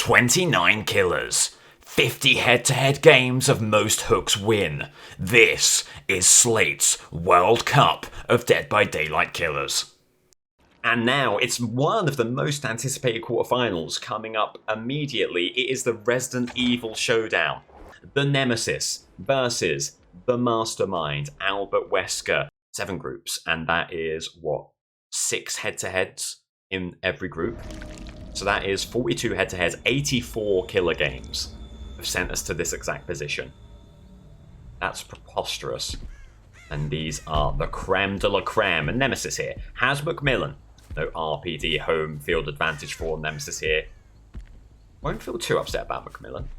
29 killers, 50 head-to-head games of most hooks win. This is Slate's World Cup of Dead by Daylight killers. And now it's one of the most anticipated quarterfinals coming up immediately. It is the Resident Evil showdown. The Nemesis versus the Mastermind, Albert Wesker. 7 groups, and that is, 6 head-to-heads in every group? So that is 42 head-to-heads, 84 killer games have sent us to this exact position. That's preposterous. And these are the creme de la creme. And Nemesis here has Macmillan. No RPD home field advantage for Nemesis here. Won't feel too upset about Macmillan.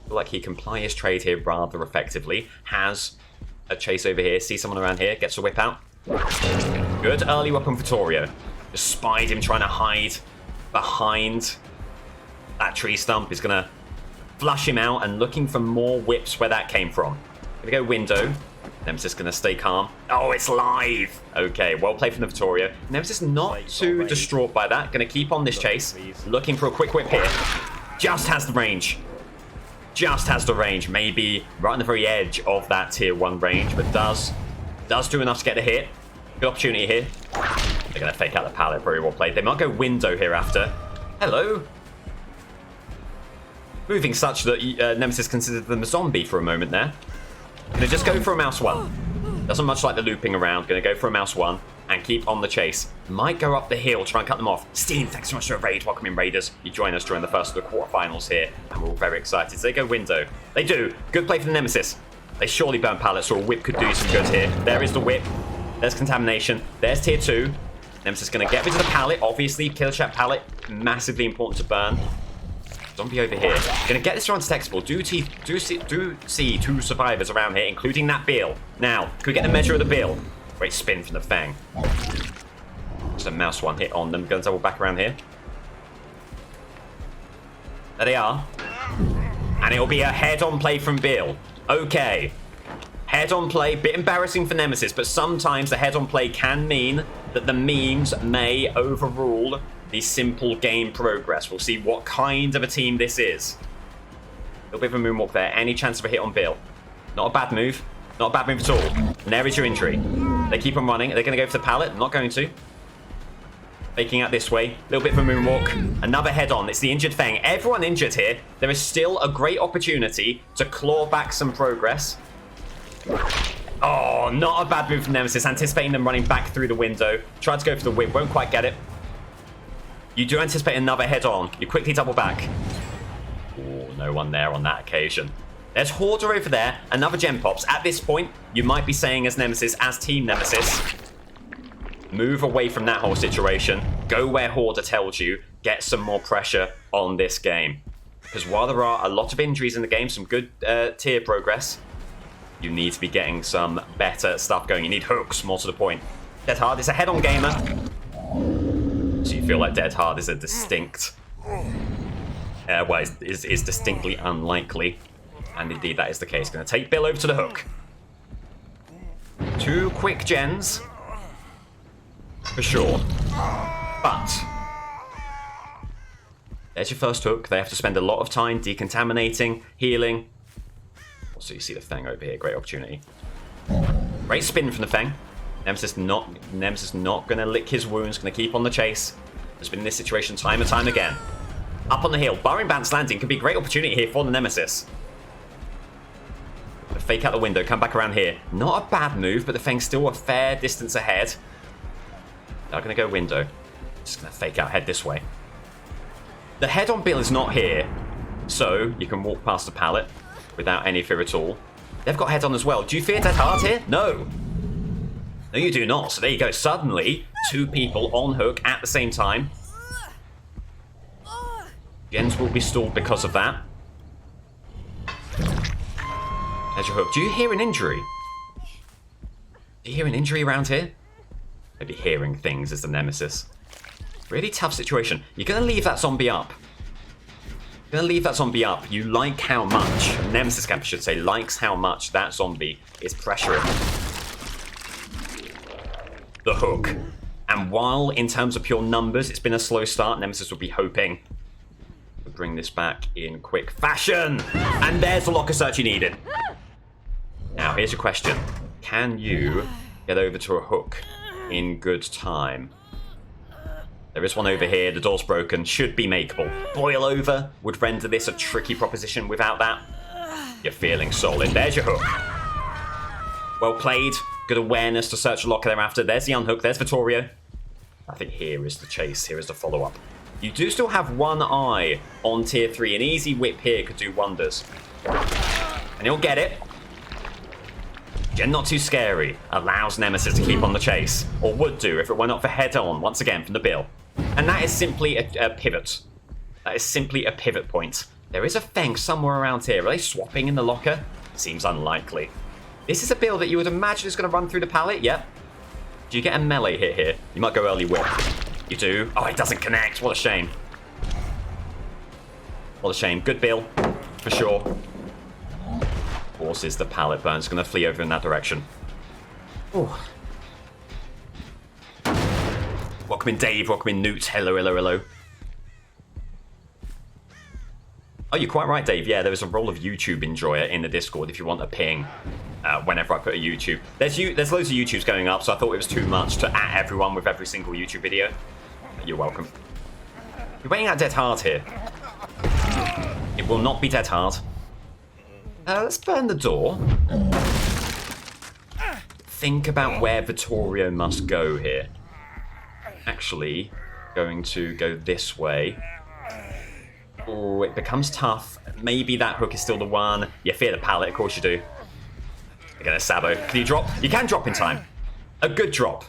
Feel like he can ply his trade here rather effectively. Has a chase over here. See someone around here. Gets a whip out. Good early weapon for Torio. Just spied him trying to hide behind that tree stump. He's going to flush him out and looking for more whips where that came from. Going to go window. Nemesis going to stay calm. Oh, it's live. Okay, well played from the Vittorio. Nemesis not too distraught by that. Going to keep on this chase. Looking for a quick whip here. Just has the range. Just has the range. Maybe right on the very edge of that tier 1 range, but does do enough to get the hit. Good opportunity here. They're going to fake out the pallet. Very well played. They might go window here after. Hello. Moving such that Nemesis considered them a zombie for a moment there. Going to just go for a mouse 1. Doesn't much like the looping around. Going to go for a mouse 1 and keep on the chase. Might go up the hill, try and cut them off. Steen, thanks so much for a raid. Welcome in, Raiders. You join us during the first of the quarterfinals here, and we're all very excited. So they go window. They do. Good play for the Nemesis. They surely burn pallets, so a whip could do some good here. There is the whip. There's contamination. There's tier 2. Nemesis going to get rid of the pallet. Obviously, kill chat pallet. Massively important to burn. Zombie over here. Going to get this around detectable. Do see 2 survivors around here, including that Beal. Now, can we get the measure of the Beal? Great spin from the Fang. Just a mouse 1 hit on them. Going to double back around here. There they are. And it'll be a head-on play from Beal. Okay. Head-on play, bit embarrassing for Nemesis, but sometimes the head-on play can mean that the memes may overrule the simple game progress. We'll see what kind of a team this is. A little bit of a moonwalk there. Any chance of a hit on Bill? Not a bad move. Not a bad move at all. And there is your injury. They keep on running. Are they going to go for the pallet? Not going to. Faking out this way. A little bit of a moonwalk. Another head-on. It's the injured Fang. Everyone injured here. There is still a great opportunity to claw back some progress. Oh, not a bad move from Nemesis. Anticipating them running back through the window. Tried to go for the whip. Won't quite get it. You do anticipate another head-on. You quickly double back. Oh, no one there on that occasion. There's Hoarder over there. Another gem pops. At this point, you might be saying as Nemesis, as Team Nemesis, move away from that whole situation. Go where Hoarder tells you. Get some more pressure on this game. Because while there are a lot of injuries in the game, some good tier progress, you need to be getting some better stuff going. You need hooks, more to the point. Dead Hard is a head-on gamer. So you feel like Dead Hard is a distinct... is distinctly unlikely. And indeed, that is the case. Going to take Bill over to the hook. 2 quick gens. For sure. But... there's your first hook. They have to spend a lot of time decontaminating, healing. Also, you see the Fang over here. Great opportunity. Great spin from the Fang. Nemesis not going to lick his wounds. Going to keep on the chase. Has been in this situation time and time again. Up on the hill. Barring Bounce landing could be a great opportunity here for the Nemesis. Fake out the window. Come back around here. Not a bad move, but the Fang's still a fair distance ahead. They're going to go window. Just going to fake out, head this way. The head-on Bill is not here, so you can walk past the pallet without any fear at all. They've got head-on as well. Do you fear Dead Hard here? No. No, you do not. So there you go. Suddenly, 2 people on hook at the same time. Gens will be stalled because of that. There's your hook. Do you hear an injury? Do you hear an injury around here? Maybe hearing things is the Nemesis. Really tough situation. You're going to leave that zombie up. You're going to leave that zombie up. You like how much, Nemesis camp I should say, likes how much that zombie is pressuring the hook. And while in terms of pure numbers, it's been a slow start, Nemesis would be hoping to bring this back in quick fashion. And there's the locker search you needed. Now, here's your question. Can you get over to a hook in good time? There is one over here. The door's broken. Should be makeable. Boil over would render this a tricky proposition without that. You're feeling solid. There's your hook. Well played. Good awareness to search the locker thereafter. There's the unhook. There's Vittorio. I think here is the chase. Here is the follow-up. You do still have one eye on tier 3. An easy whip here could do wonders. And he'll get it. Gen not too scary. Allows Nemesis to keep on the chase. Or would do if it were not for head-on, once again, from the Bill. And that is simply a pivot. That is simply a pivot point. There is a Feng somewhere around here. Are they swapping in the locker? Seems unlikely. This is a Bill that you would imagine is going to run through the pallet. Yep. Do you get a melee hit here? You might go early whip. You do. Oh, it doesn't connect. What a shame. What a shame. Good Bill, for sure. Forces the pallet burn. It's going to flee over in that direction. Ooh. Welcome in, Dave. Welcome in, Newt. Hello, hello, hello. Oh, you're quite right, Dave. Yeah, there is a role of YouTube enjoyer in the Discord if you want a ping whenever I put a YouTube. There's loads of YouTubes going up, so I thought it was too much to at everyone with every single YouTube video. You're welcome. You're waiting out dead hard here. It will not be dead hard. Let's burn the door. Think about where Vittorio must go here. Actually, going to go this way. Oh, it becomes tough. Maybe that hook is still the one. You fear the pallet, of course you do. You're gonna Sabo. Can you drop? You can drop in time. A good drop.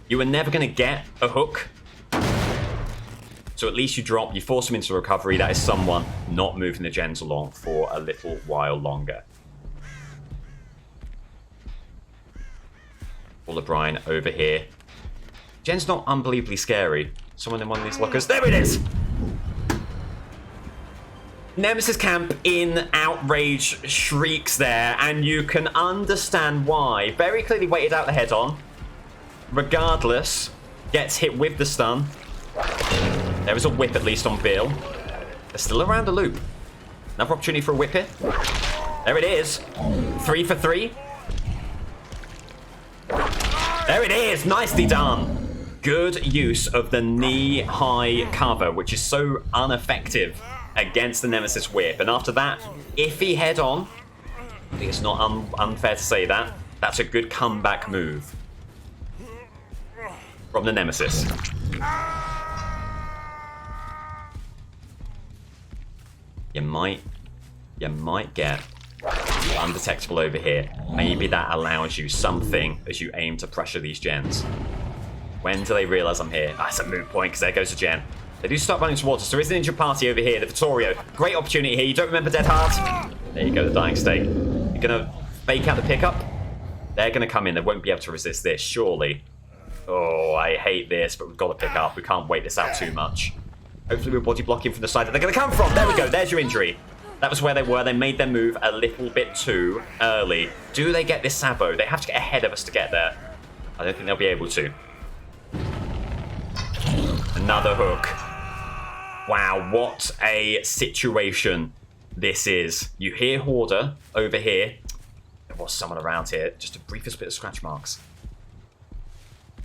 You were never gonna get a hook. So at least you drop, you force him into recovery. That is someone not moving the gens along for a little while longer. Paul O'Brien over here. Gen's not unbelievably scary. Someone in one of these lockers. There it is! Nemesis camp in outrage shrieks there, and you can understand why. Very clearly waited out the head-on. Regardless, gets hit with the stun. There is a whip at least on Bill. They're still around the loop. Another opportunity for a whip here. There it is. 3 for 3. There it is. Nicely done. Good use of the knee-high cover, which is so ineffective against the Nemesis whip. And after that, iffy head-on. I think it's not unfair to say that. That's a good comeback move from the Nemesis. You might get undetectable over here. Maybe that allows you something as you aim to pressure these gens. When do they realise I'm here? That's a moot point, because there goes the gen. They do start running towards us. There is an injured party over here, the Vittorio. Great opportunity here. You don't remember Dead Heart? There you go, the dying state. You're going to fake out the pickup? They're going to come in. They won't be able to resist this, surely. Oh, I hate this, but we've got to pick up. We can't wait this out too much. Hopefully we're body blocking from the side that they're going to come from. There we go. There's your injury. That was where they were. They made their move a little bit too early. Do they get this Sabo? They have to get ahead of us to get there. I don't think they'll be able to. Another hook. Wow, what a situation this is. You hear Hoarder over here. There was someone around here. Just a briefest bit of scratch marks.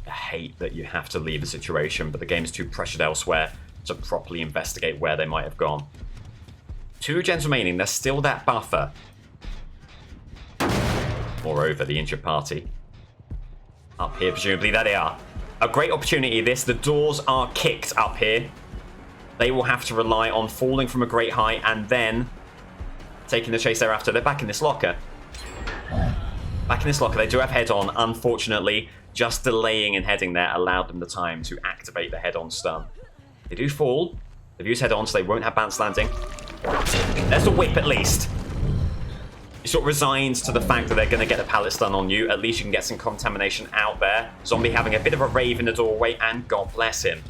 I hate that you have to leave a situation, but the game's too pressured elsewhere to properly investigate where they might have gone. 2 gens remaining. There's still that buffer. Moreover, the injured party. Up here, presumably. There they are. A great opportunity, this. The doors are kicked up here. They will have to rely on falling from a great height and then taking the chase thereafter. They're back in this locker. Back in this locker. They do have head-on. Unfortunately, just delaying and heading there allowed them the time to activate the head-on stun. They do fall. They've used head-on, so they won't have bounce landing. There's the whip, at least. You're sort of resigned to the fact that they're going to get a pallet stun on you. At least you can get some contamination out there. Zombie having a bit of a rave in the doorway, and God bless him.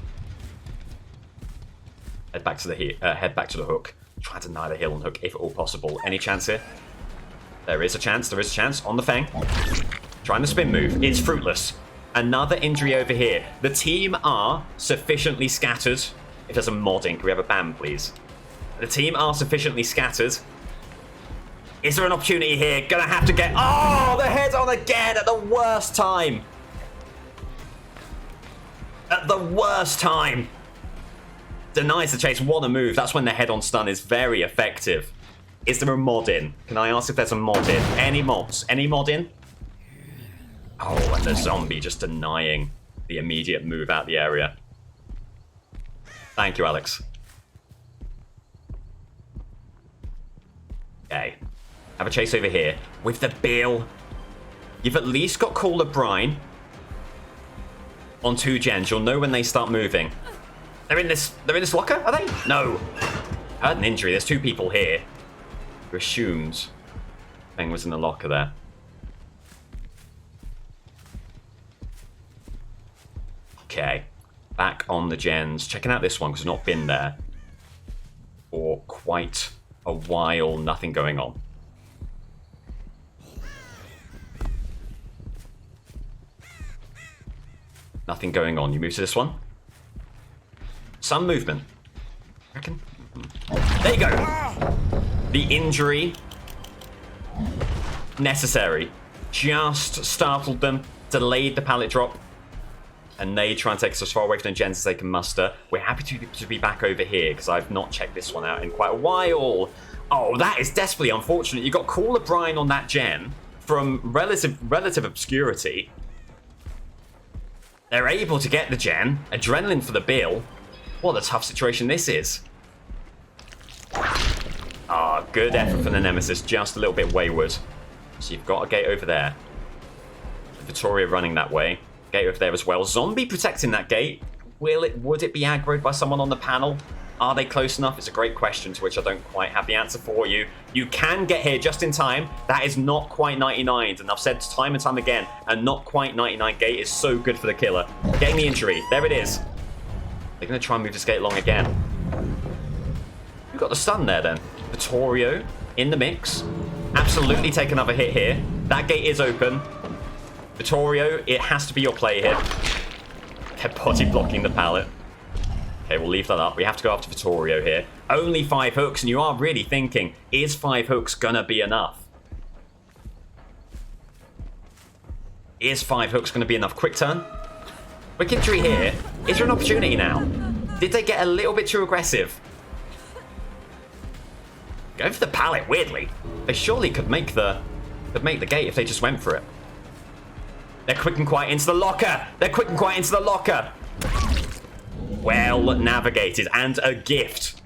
Head back to the hook. Try to deny the heal and hook if at all possible. Any chance here? There is a chance. There is a chance on the Feng. Trying the spin move. It's fruitless. Another injury over here. The team are sufficiently scattered. If there's a modding, can we have a ban, please? The team are sufficiently scattered. Is there an opportunity here? Gonna have to get... Oh, the head on again at the worst time. At the worst time. Denies the chase. What a move. That's when the head-on stun is very effective. Is there a mod in? Can I ask if there's a mod in? Any mods? Any mod in? Oh, and the zombie just denying the immediate move out the area. Thank you, Alex. Okay. Have a chase over here. With the Bill. You've at least got Call of Brine on 2 gens. You'll know when they start moving. They're in this locker, are they? No. I heard an injury. There's 2 people here. Who assumed thing was in the locker there. Okay. Back on the gens. Checking out this one because we've not been there for quite a while. Nothing going on. Nothing going on. You move to this one. Some movement. I reckon. There you go. The injury. Necessary. Just startled them. Delayed the pallet drop. And they try and take us as far away from the gens as they can muster. We're happy to be back over here because I've not checked this one out in quite a while. Oh, that is desperately unfortunate. You got Call of Brine on that gen from relative obscurity. They're able to get the gen. Adrenaline for the Bill. What a tough situation this is. Ah, good effort from the Nemesis. Just a little bit wayward. So you've got a gate over there. Vittoria running that way. Gate over there as well. Zombie protecting that gate. Would it be aggroed by someone on the panel? Are they close enough? It's a great question to which I don't quite have the answer for you. You can get here just in time. That is not quite 99'd. And I've said time and time again, a not quite 99 gate is so good for the killer. Getting the injury. There it is. They're going to try and move this gate along again. Who got the stun there then? Vittorio in the mix. Absolutely take another hit here. That gate is open. Vittorio, it has to be your play here. They're body blocking the pallet. Okay, we'll leave that up. We have to go after Vittorio here. Only 5 hooks, and you are really thinking, is 5 hooks gonna be enough? Is 5 hooks gonna be enough? Quick turn. Quick injury here. Is there an opportunity now? Did they get a little bit too aggressive? Go for the pallet, weirdly. They surely could make the gate if they just went for it. They're quick and quiet into the locker. They're quick and quiet into the locker. Well navigated, and a gift.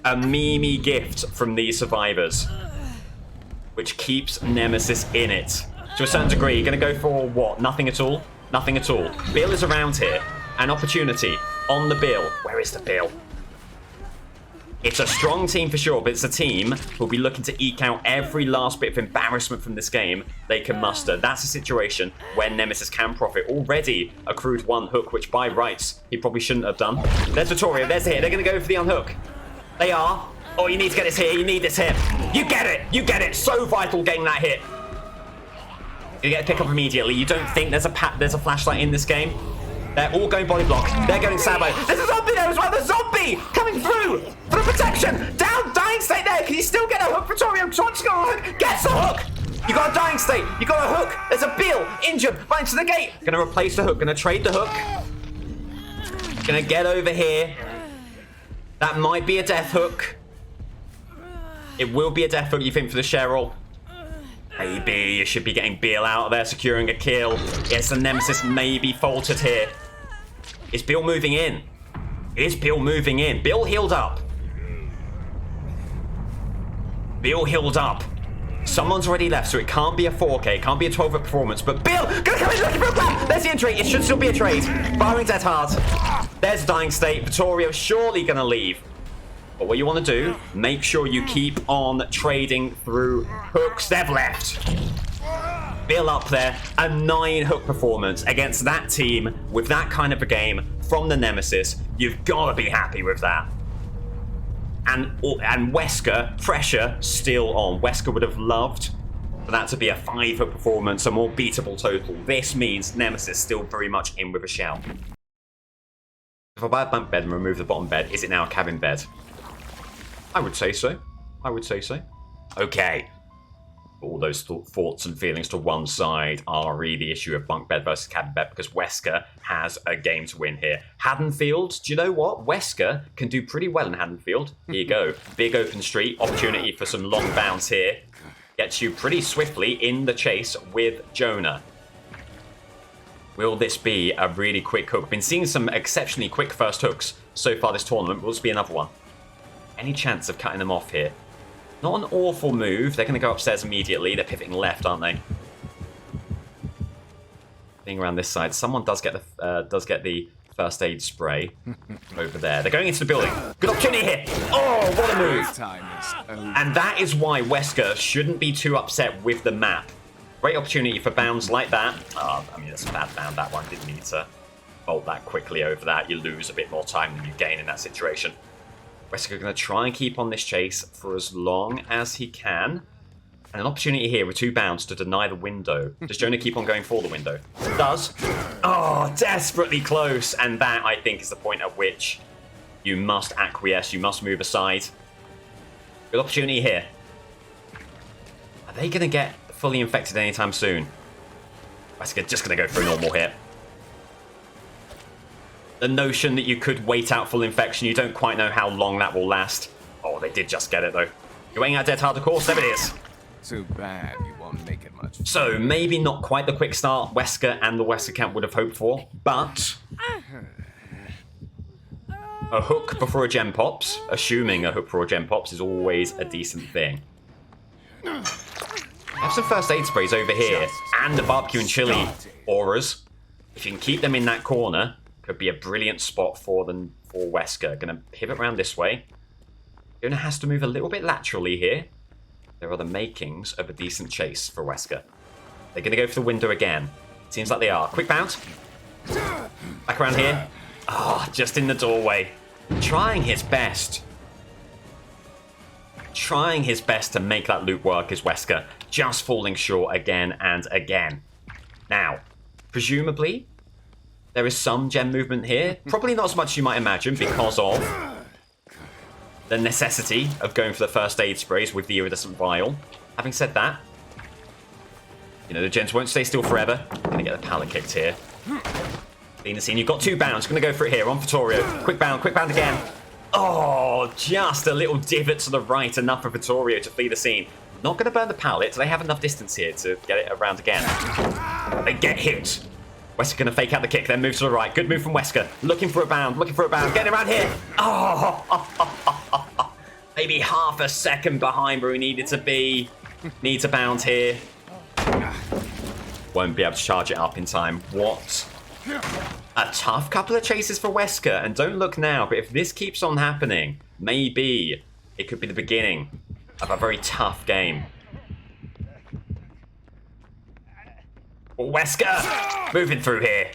A Mimi gift from these survivors. Which keeps Nemesis in it. To a certain degree, you're going to go for what? Nothing at all? Nothing at all. Bill is around here. An opportunity on the Bill. Where is the Bill? It's a strong team for sure, but it's a team who'll be looking to eke out every last bit of embarrassment from this game they can muster. That's a situation where Nemesis can profit. Already accrued 1 hook, which by rights he probably shouldn't have done. There's Vittorio, there's the hit. They're going to go for the unhook. They are. Oh, you need to get this hit. You need this hit. You get it. You get it. So vital getting that hit. You get a pick up immediately. You don't think there's a flashlight in this game? They're all going body block. They're going Sabo. There's a zombie there as well. The zombie coming through for the protection. Down, dying state there. Can you still get a hook, Vittorio? Trying to go a hook. Gets the hook. You got a dying state. You got a hook. There's a Bill injured right into the gate. Going to replace the hook. Going to trade the hook. Going to get over here. That might be a death hook. It will be a death hook, you think, for the Cheryl? Maybe you should be getting Bill out of there, securing a kill. Yes, the Nemesis may be faltered here. Is Bill moving in? Is Bill moving in? Bill healed up. Bill healed up. Someone's already left, so it can't be a 4K, it can't be a 12-hook performance, but Bill, gonna come in looking for a plan. There's the injury, it should still be a trade. Firing dead hard. There's a dying state. Vittorio surely gonna leave. But what you want to do, make sure you keep on trading through hooks. They've left. Bill up there, a 9-hook performance against that team with that kind of a game from the Nemesis. You've got to be happy with that. And Wesker, pressure still on. Wesker would have loved for that to be a 5-hook performance, a more beatable total. This means Nemesis still very much in with a shout. If I buy a bunk bed and remove the bottom bed, is it now a cabin bed? I would say so. I would say so. Okay. All those thoughts and feelings to one side, RE the issue of bunk bed versus cabin bed, because Wesker has a game to win here. Haddonfield, do you know what? Wesker can do pretty well in Haddonfield. Here you go. Big open street, opportunity for some long bounds here. Gets you pretty swiftly in the chase with Jonah. Will this be a really quick hook? Been seeing some exceptionally quick first hooks so far this tournament. Will this be another one? Any chance of cutting them off here? Not an awful move. They're going to go upstairs immediately. They're pivoting left, aren't they? Being around this side, someone does get the first aid spray over there. They're going into the building. Good opportunity here. Oh, what a move! And that is why Wesker shouldn't be too upset with the map. Great opportunity for bounds like that. I mean, it's a bad bound, that one. Didn't need to bolt that quickly over that. You lose a bit more time than you gain in that situation. Wesker going to try and keep on this chase for as long as he can. And an opportunity here with 2 bounds to deny the window. Does Jonah keep on going for the window? Does. Oh, desperately close. And that, I think, is the point at which you must acquiesce. You must move aside. Good opportunity here. Are they going to get fully infected anytime soon? Wesker just going to go for a normal hit. The notion that you could wait out full infection, you don't quite know how long that will last. Oh, they did just get it, though. You're waiting out dead hard, of course. There it is. Too bad you won't make it much. So, maybe not quite the quick start Wesker and the Wesker camp would have hoped for, but a hook before a gem pops, assuming a hook before a gem pops, is always a decent thing. Have some first aid sprays over here, and the barbecue and chili auras. If you can keep them in that corner, could be a brilliant spot for them, for Wesker. Going to pivot around this way. Jonah has to move a little bit laterally here. There are the makings of a decent chase for Wesker. They're going to go for the window again. Seems like they are. Quick bounce. Back around here. Oh, just in the doorway. Trying his best. Trying his best to make that loop work is Wesker. Just falling short again and again. Now, presumably, there is some gem movement here. Probably not as much as you might imagine because of the necessity of going for the first aid sprays with the iridescent vial. Having said that, you know, the gems won't stay still forever. Gonna get the pallet kicked here. Being the scene, you've got 2 bounds. Gonna go for it here on Vittorio. Quick bound again. Oh, just a little divot to the right, enough for Vittorio to flee the scene. Not gonna burn the pallet. Do they have enough distance here to get it around again? They get hit. Wesker going to fake out the kick, then move to the right. Good move from Wesker. Looking for a bound. Getting around here. Oh, maybe half a second behind where he needed to be. Needs a bound here. Won't be able to charge it up in time. What a tough couple of chases for Wesker. And don't look now, but if this keeps on happening, maybe it could be the beginning of a very tough game. Wesker moving through here.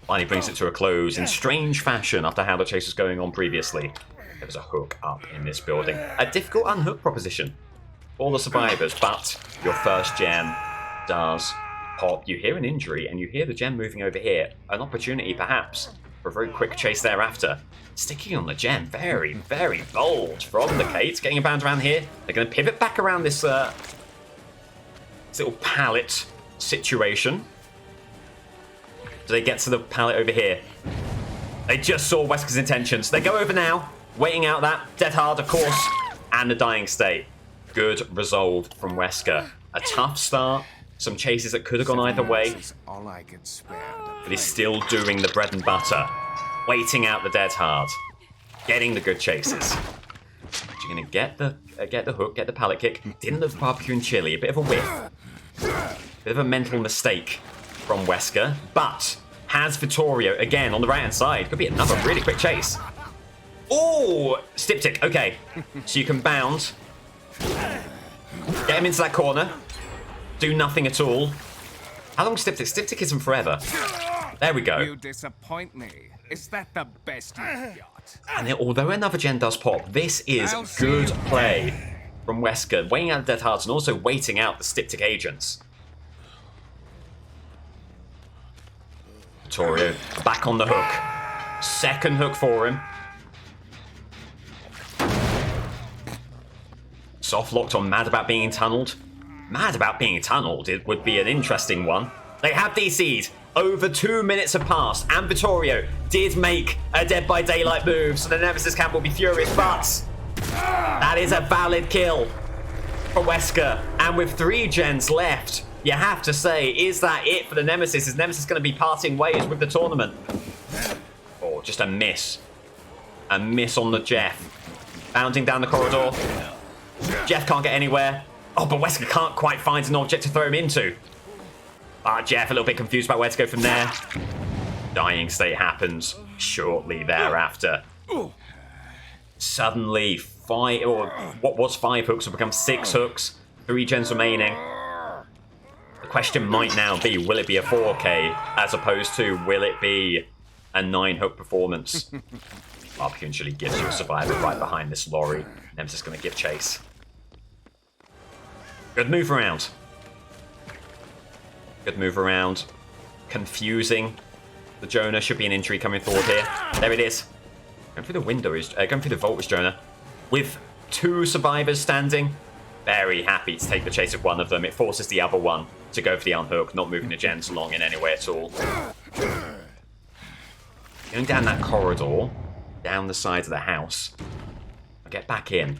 Finally brings it to a close in strange fashion after how the chase was going on previously. There was a hook up in this building. A difficult unhook proposition for all the survivors, but your first gem does pop. You hear an injury and you hear the gem moving over here. An opportunity perhaps for a very quick chase thereafter. Sticking on the gem. Very, very bold from the Kate. Getting a bound around here. They're going to pivot back around this little pallet situation. Do they get to the pallet over here? They just saw Wesker's intentions. They go over now, waiting out that dead hard, of course, and the dying state. Good resolve from Wesker. A tough start, some chases that could have gone either way, but he's still doing the bread and butter, waiting out the dead hard, getting the good chases. You're gonna get the hook, get the pallet kick. Didn't look barbecue and chili, a bit of a whiff. Bit of a mental mistake from Wesker, but has Vittorio again on the right-hand side. Could be another really quick chase. Oh, Styptic, okay. So you can bound. Get him into that corner. Do nothing at all. How long Styptic? Styptic isn't forever. There we go. You disappoint me. Is that the best you've got? And although another gen does pop, this is good play from Wesker, weighing out the dead hearts and also waiting out the Styptic agents. Vittorio back on the hook. Second hook for him. Soft locked on Mad About Being Tunneled. Mad About Being Tunneled, it would be an interesting one. They have DC'd. Over 2 minutes have passed, and Vittorio did make a Dead by Daylight move, so the Nemesis camp will be furious, but that is a valid kill for Wesker. And with 3 gens left, you have to say, is that it for the Nemesis? Is Nemesis going to be parting ways with the tournament? Oh, just a miss. A miss on the Jeff. Bounding down the corridor. Jeff can't get anywhere. Oh, but Wesker can't quite find an object to throw him into. Jeff a little bit confused about where to go from there. Dying state happens shortly thereafter. Suddenly, what was 5 hooks will become 6 hooks. 3 gens remaining. The question might now be, will it be a 4K as opposed to will it be a 9-hook performance? Barbecue usually gives you a survivor right behind this lorry. Nemesis going to give chase. Good move around. Good move around. Confusing. The Jonah should be an injury coming forward here. There it is. Going through the window is going through the vault is Jonah. With 2 survivors standing. Very happy to take the chase of one of them. It forces the other one to go for the unhook, not moving the gens along in any way at all. Going down that corridor, down the side of the house. I'll get back in.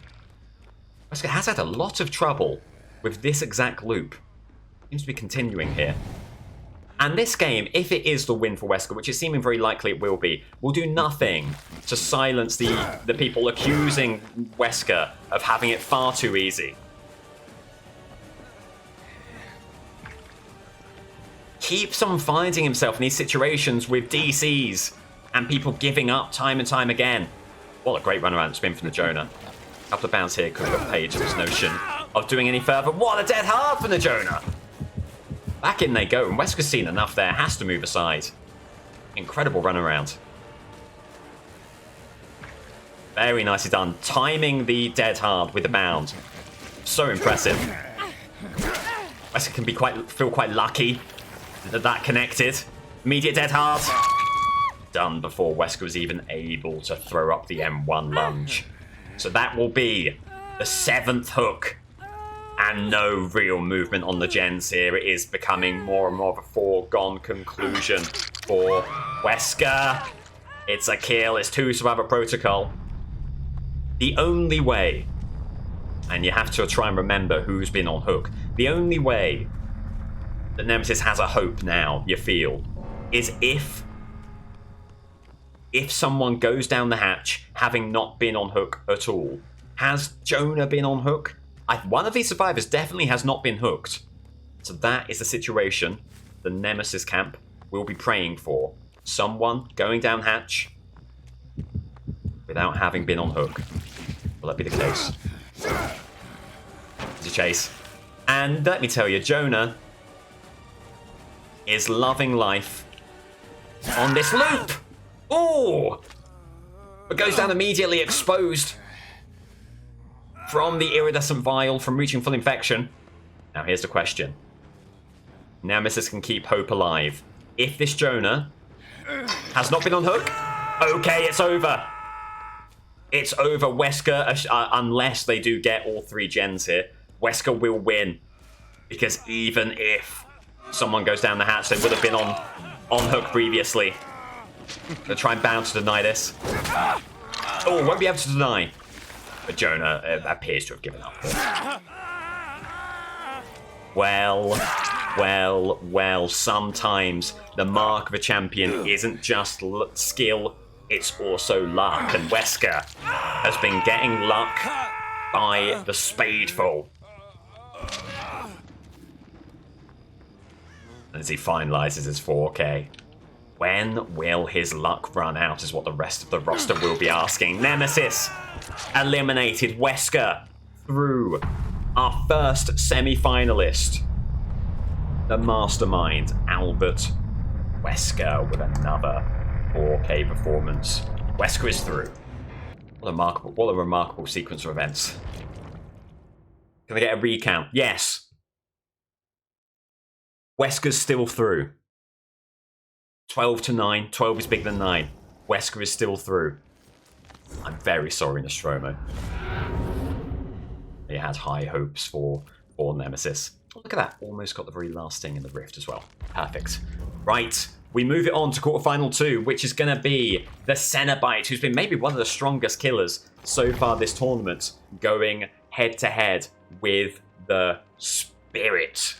Wesker has had a lot of trouble with this exact loop. Seems to be continuing here. And this game, if it is the win for Wesker, which is seeming very likely it will be, will do nothing to silence the people accusing Wesker of having it far too easy. Keeps on finding himself in these situations with DCs and people giving up time and time again. What a great run around spin from the Jonah. A couple of bounds here could have got paid to his notion of doing any further. What a dead hard from the Jonah! Back in they go, and Wesker's seen enough there, has to move aside. Incredible run around. Very nicely done. Timing the dead hard with the bound. So impressive. Wesker can be feel quite lucky that connected. Immediate dead hard. Done before Wesker was even able to throw up the M1 lunge. So that will be the 7th hook. And no real movement on the gens here. It is becoming more and more of a foregone conclusion for Wesker. It's a kill. It's 2 survivor protocol. The only way, and you have to try and remember who's been on hook, the only way that Nemesis has a hope now, you feel, is if someone goes down the hatch having not been on hook at all. Has Jonah been on hook? One of these survivors definitely has not been hooked. So that is the situation the Nemesis camp will be praying for. Someone going down hatch without having been on hook. Will that be the case? It's a chase. And let me tell you, Jonah is loving life on this loop. Oh! But goes down immediately exposed from the iridescent vial from reaching full infection. Now here's the question. Nemesis can keep hope alive. If this Jonah has not been on hook, okay, it's over. It's over. Wesker, unless they do get all 3 gens here, Wesker will win. Because even if someone goes down the hatch, they would have been on hook previously. They'll try and bound to deny this. Oh, won't be able to deny. But Jonah appears to have given up. Well, sometimes the mark of a champion isn't just skill, it's also luck. And Wesker has been getting luck by the spadeful. As he finalizes his 4K. When will his luck run out is what the rest of the roster will be asking. Nemesis eliminated. Wesker through. Our first semi-finalist. The Mastermind, Albert Wesker, with another 4K performance. Wesker is through. What a remarkable sequence of events. Can I get a recount? Yes. Wesker's still through. 12-9. 12 is bigger than 9. Wesker is still through. I'm very sorry, Nostromo. He had high hopes for Nemesis. Look at that, almost got the very last thing in the Rift as well. Perfect. Right, we move it on to quarterfinal 2, which is going to be the Cenobite, who's been maybe one of the strongest killers so far this tournament, going head-to-head with the Spirit.